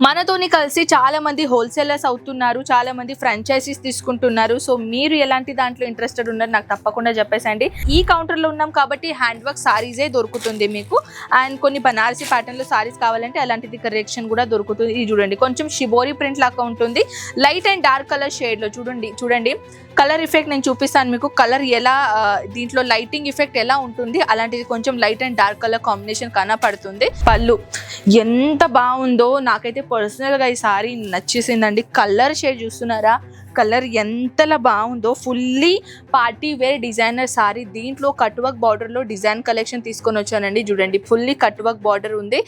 మనతోని కలిసి చాలా మంది హోల్సేలర్స్ అవుతున్నారు, చాలా మంది ఫ్రాంచైజీస్ తీసుకుంటున్నారు. సో మీరు ఎలాంటి దాంట్లో ఇంట్రెస్టెడ్ ఉన్నారు నాకు తప్పకుండా చెప్పేసండి. ఈ కౌంటర్లో ఉన్నాం కాబట్టి హ్యాండ్ వర్క్ సారీసే దొరుకుతుంది మీకు. అండ్ కొన్ని బనారసి ప్యాటర్న్లో సారీస్ కావాలంటే అలాంటిది కలెక్షన్ కూడా దొరుకుతుంది. ఇది చూడండి, కొంచెం షిబోరి ప్రింట్ లాగా ఉంటుంది. లైట్ అండ్ డార్క్ కలర్ షేడ్లో చూడండి కలర్ ఎఫెక్ట్ నేను చూపిస్తాను మీకు. కలర్ ఎలా దీంట్లో లైటింగ్ ఎఫెక్ట్ ఎలా ఉంటుంది అలాంటిది కొంచెం light and dark colour combination కనపడుతుంది. పళ్ళు ఎంత బాగుందో నాకైతే పర్సనల్గా ఈ సారీ నచ్చేసిందండి. కలర్ షేడ్ చూస్తున్నారా, కలర్ ఎంతలా బాగుందో. Fully party wear designer sari. దీంట్లో కట్ వర్క్ బార్డర్లో డిజైన్ కలెక్షన్ తీసుకొని వచ్చానండి. చూడండి, ఫుల్లీ కట్ వర్క్ బార్డర్ ఉంది.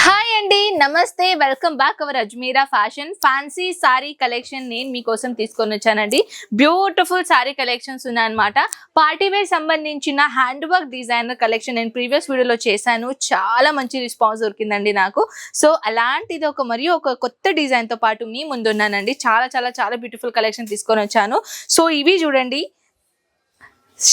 హాయ్ అండి, నమస్తే, welcome back our Ajmeera fashion fancy sari collection నేను మీకోసం తీసుకొని వచ్చానండి. బ్యూటిఫుల్ సారీ కలెక్షన్స్ ఉన్నాయన్నమాట. పార్టీ వేర్ సంబంధించిన హ్యాండ్ వర్క్ డిజైనర్ కలెక్షన్ నేను ప్రీవియస్ వీడియోలో చేశాను. చాలా మంచి రెస్పాన్స్ దొరికిందండి నాకు. సో అలాంటిది ఒక కొత్త డిజైన్తో పాటు మీ ముందున్నానండి. చాలా చాలా చాలా బ్యూటిఫుల్ కలెక్షన్ తీసుకొని వచ్చాను. సో ఇవి చూడండి,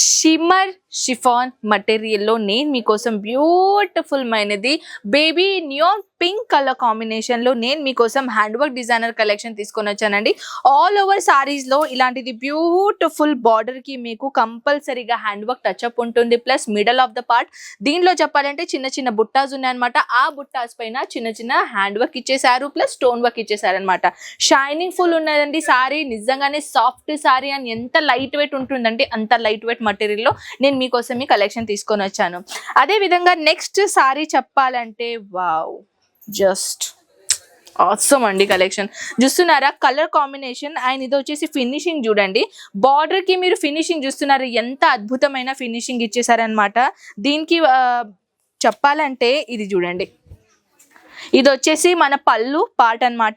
షిమ్మర్ షిఫాన్ మటీరియల్లో నేను మీకోసం బ్యూటిఫుల్ మైనది బేబీ నియాన్ పింక్ కలర్ కాంబినేషన్లో నేను మీకోసం హ్యాండ్ వర్క్ డిజైనర్ కలెక్షన్ తీసుకొని వచ్చానండి. ఆల్ ఓవర్ సారీస్లో ఇలాంటిది బ్యూటిఫుల్ బార్డర్కి మీకు కంపల్సరీగా హ్యాండ్ వర్క్ టచ్అప్ ఉంటుంది. Plus middle of the part దీనిలో చెప్పాలంటే చిన్న చిన్న బుట్టాస్ ఉన్నాయన్నమాట. ఆ బుట్టాస్ పైన చిన్న చిన్న హ్యాండ్ వర్క్ ఇచ్చేసారు, ప్లస్ స్టోన్ వర్క్ ఇచ్చేసారు అనమాట. షైనింగ్ ఫుల్ ఉన్నదండి సారీ. నిజంగానే సాఫ్ట్ సారీ అని ఎంత లైట్ వెయిట్ ఉంటుందంటే అంత లైట్ వెయిట్ మటీరియల్లో నేను మీకోసం ఈ కలెక్షన్ తీసుకొని వచ్చాను. అదే విధంగా నెక్స్ట్ సారీ చెప్పాలంటే వావ్, జస్ట్ ఆసమ్ అండి కలెక్షన్. చూస్తున్నారా కలర్ కాంబినేషన్ అండ్ ఇది వచ్చేసి ఫినిషింగ్ చూడండి. బార్డర్ కి మీరు ఫినిషింగ్ చూస్తున్నారు, ఎంత అద్భుతమైన ఫినిషింగ్ ఇచ్చేసారనమాట. దీనికి చెప్పాలంటే ఇది చూడండి, ఇది వచ్చేసి మన పళ్ళు పార్ట్ అనమాట.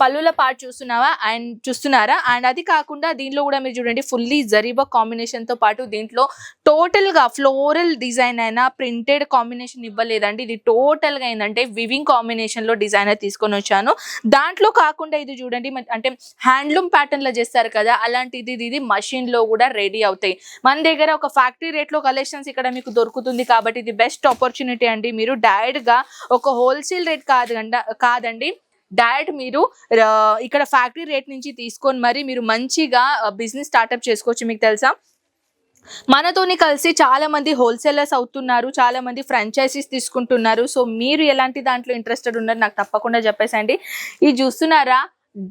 పళ్ళుల పార్ట్ చూస్తున్నారా. అండ్ అది కాకుండా దీంట్లో కూడా మీరు చూడండి ఫుల్లీ జరీబా కాంబినేషన్ తో పాటు దీంట్లో టోటల్ గా ఫ్లోరల్ డిజైన్ అయినా ప్రింటెడ్ కాంబినేషన్ ఇవ్వలేదండి. ఇది టోటల్ గా ఏంటంటే వివింగ్ కాంబినేషన్ లో డిజైనర్ తీసుకొని వచ్చాను. దాంట్లో కాకుండా ఇది చూడండి, అంటే హ్యాండ్లూమ్ ప్యాటర్న్ లో చేస్తారు కదా, అలాంటిది ఇది మషిన్ లో కూడా రెడీ అవుతాయి. మన దగ్గర ఒక ఫ్యాక్టరీ రేట్ లో కలెక్షన్స్ ఇక్కడ మీకు దొరుకుతుంది కాబట్టి ఇది బెస్ట్ ఆపర్చునిటీ అండి. మీరు డైరెక్ట్ గా ఒక హోల్సేల్ రేట్ కాదండి, డైరెక్ట్ మీరు ఇక్కడ ఫ్యాక్టరీ రేట్ నుంచి తీసుకొని మరి మీరు మంచిగా బిజినెస్ స్టార్ట్అప్ చేసుకోవచ్చు. మీకు తెలుసా, మనతోని కలిసి చాలా మంది హోల్సేలర్స్ అవుతున్నారు, చాలా మంది ఫ్రాంచైజీస్ తీసుకుంటున్నారు. సో మీరు ఎలాంటి దాంట్లో ఇంట్రెస్టెడ్ ఉన్నారు నాకు తప్పకుండా చెప్పేసండి. ఇది చూస్తున్నారా,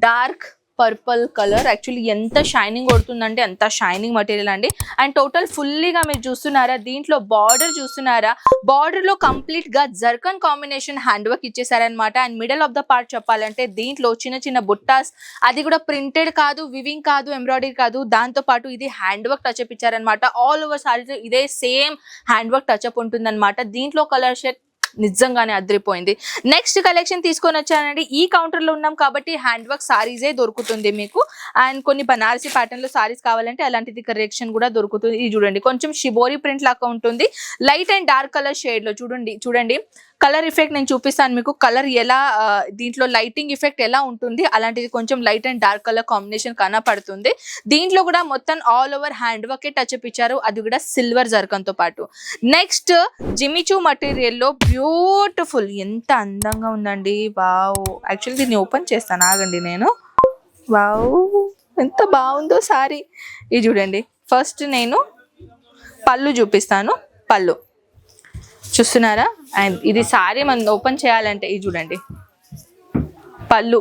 డార్క్ పర్పుల్ కలర్. యాక్చువల్లీ ఎంత షైనింగ్ కొడుతుందంటే అంత షైనింగ్ మటీరియల్ అండి. అండ్ టోటల్ ఫుల్లీగా మీరు చూస్తున్నారా, దీంట్లో బార్డర్ చూస్తున్నారా, బార్డర్ లో కంప్లీట్ గా జర్కన్ కాంబినేషన్ హ్యాండ్ వర్క్ ఇచ్చేసారనమాట. And middle of the part చెప్పాలంటే దీంట్లో చిన్న చిన్న బుట్టాస్, అది కూడా ప్రింటెడ్ కాదు, వివింగ్ కాదు, ఎంబ్రాయిడరీ కాదు, దాంతో పాటు ఇది హ్యాండ్ వర్క్ టచ్అప్ ఇచ్చారనమాట. ఆల్ ఓవర్ సారీస్ ఇదే సేమ్ హ్యాండ్ వర్క్ టచ్అప్ ఉంటుందన్నమాట. దీంట్లో కలర్ షేడ్ నిజంగానే అదిరిపోయింది. నెక్స్ట్ కలెక్షన్ తీసుకొని వచ్చానండి. ఈ కౌంటర్లో ఉన్నాం కాబట్టి హ్యాండ్ వర్క్ సారీసే దొరుకుతుంది మీకు. అండ్ కొన్ని బనారసి ప్యాటర్న్లో సారీస్ కావాలంటే అలాంటిది కలెక్షన్ కూడా దొరుకుతుంది. ఇది చూడండి, కొంచెం షిబోరి ప్రింట్ లాగా ఉంటుంది. లైట్ అండ్ డార్క్ కలర్ షేడ్లో చూడండి కలర్ ఎఫెక్ట్ నేను చూపిస్తాను మీకు. కలర్ ఎలా దీంట్లో లైటింగ్ ఎఫెక్ట్ ఎలా ఉంటుంది అలాంటిది కొంచెం light and dark colour combination కనపడుతుంది. దీంట్లో కూడా మొత్తం all over hand work touch up ఇచ్చారు, అది కూడా సిల్వర్ జర్కన్ తో పాటు. నెక్స్ట్ జిమిచూ మటీరియల్లో బ్యూటిఫుల్, ఎంత అందంగా ఉందండి. వావ్, యాక్చువల్లీ దీన్ని ఓపెన్ చేస్తాను ఆగండి నేను. వావ్, ఎంత బాగుందో సారీ. ఇది చూడండి, ఫస్ట్ నేను పళ్ళు చూపిస్తాను. పళ్ళు చూస్తున్నారా, అండ్ ఇది సారీ మనం ఓపెన్ చేయాలంటే ఇది చూడండి, పళ్ళు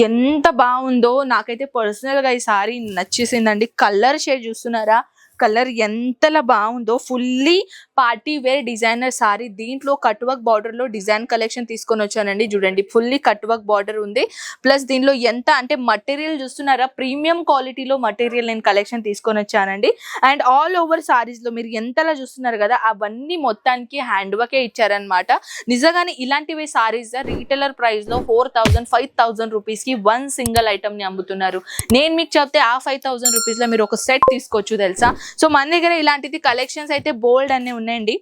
ఎంత బాగుందో నాకైతే పర్సనల్గా ఈ సారీ నచ్చేసిందండి. కలర్ షేడ్ చూస్తున్నారా, కలర్ ఎంతలా బాగుందో. Fully party wear designer sari. దీంట్లో కట్ వర్క్ బార్డర్ లో డిజైన్ కలెక్షన్ తీసుకొని వచ్చానండి. చూడండి, ఫుల్లీ కట్ వర్క్ బార్డర్ ఉంది. ప్లస్ దీనిలో ఎంత అంటే మటీరియల్ చూస్తున్నారా, ప్రీమియం క్వాలిటీలో మటీరియల్ నేను కలెక్షన్ తీసుకొని వచ్చానండి. అండ్ ఆల్ ఓవర్ సారీస్ లో మీరు ఎంతలా చూస్తున్నారు కదా, అవన్నీ మొత్తానికి హ్యాండ్ వర్కే ఇచ్చారనమాట. నిజంగానే ఇలాంటివి సారీస్ రీటైలర్ ప్రైస్ లో 4,000 5,000 రూపీస్ కి వన్ సింగిల్ ఐటమ్ ని అమ్ముతున్నారు. నేను మీకు చెప్తే ఆ 5,000 రూపీస్ లో మీరు ఒక సెట్ తీసుకోవచ్చు తెలుసా. సో మన దగ్గర ఇలాంటిది కలెక్షన్స్ అయితే బోల్డ్ అనే ఉన్నాయండి.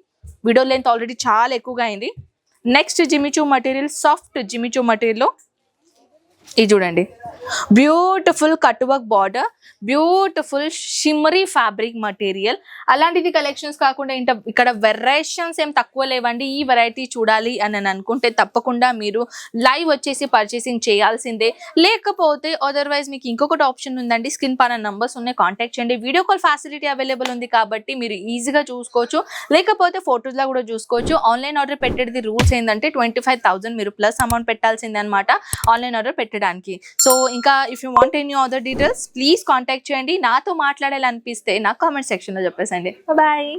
వీడియో లెంత్ ఆల్రెడీ చాలా ఎక్కువగా అయింది. Next Jimmy Choo material, soft Jimmy Choo మటీరియల్లో ఇది చూడండి, beautiful cut work border, beautiful shimmery fabric material. అలాంటిది కలెక్షన్స్ కాకుండా ఇక్కడ వెరైషన్స్ ఏం తక్కువ లేవండి. ఈ వెరైటీ చూడాలి అని అనుకుంటే తప్పకుండా మీరు లైవ్ వచ్చేసి పర్చేసింగ్ చేయాల్సిందే. లేకపోతే అదర్వైజ్ మీకు ఇంకొకటి ఆప్షన్ ఉందండి, స్క్రీన్ పైన నంబర్స్ ఉన్నాయి, కాంటాక్ట్ చేయండి. వీడియో కాల్ ఫెసిలిటీ అవైలబుల్ ఉంది కాబట్టి మీరు ఈజీగా చూసుకోవచ్చు, లేకపోతే ఫొటోస్లో కూడా చూసుకోవచ్చు. ఆన్లైన్ ఆర్డర్ పెట్టేది రూల్స్ ఏంటంటే 25,000 మీరు ప్లస్ అమౌంట్ పెట్టాల్సిందే అనమాట ఆన్లైన్ ఆర్డర్ పెట్టడానికి. సో ఇంకా if you want any other details please contact చేయండి. నాతో మాట్లాడాలనిపిస్తే నా కామెంట్ సెక్షన్లో చెప్పేసండి. బాయ్.